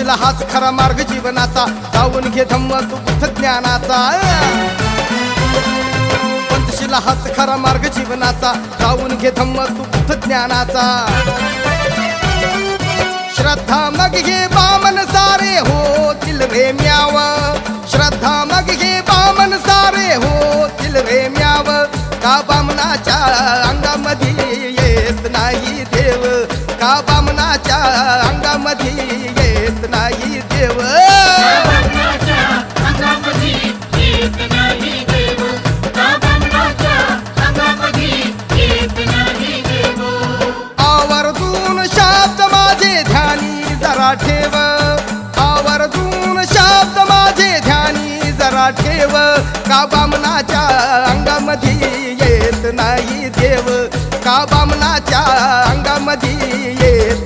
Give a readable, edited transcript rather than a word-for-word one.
पंचशीला हाच खरा मार्ग जीवनाचा, जाऊन घे धम्म तू बुद्ध ज्ञानाचा. पंचशीला हाच खरा मार्ग जीवनाचा, जाऊन घे धम्म तू बुद्ध ज्ञानाचा. श्रद्धा मग घे बामन सारे होतील रे म्याव, श्रद्धा मग घे बामन सारे होतील रे म्याव. का बामनाच्या अंगामध्ये येत नाही देव, का बामनाच्या अंगामध्ये येत नाही देव. आवर्जून शब्द माझे ध्यानी जरा ठेव, आवर्जून शब्द माझे ध्यानी जरा ठेव. का बामनाच्या अंगामध्ये येत नाही देव, का बामनाच्या अंगामध्ये येत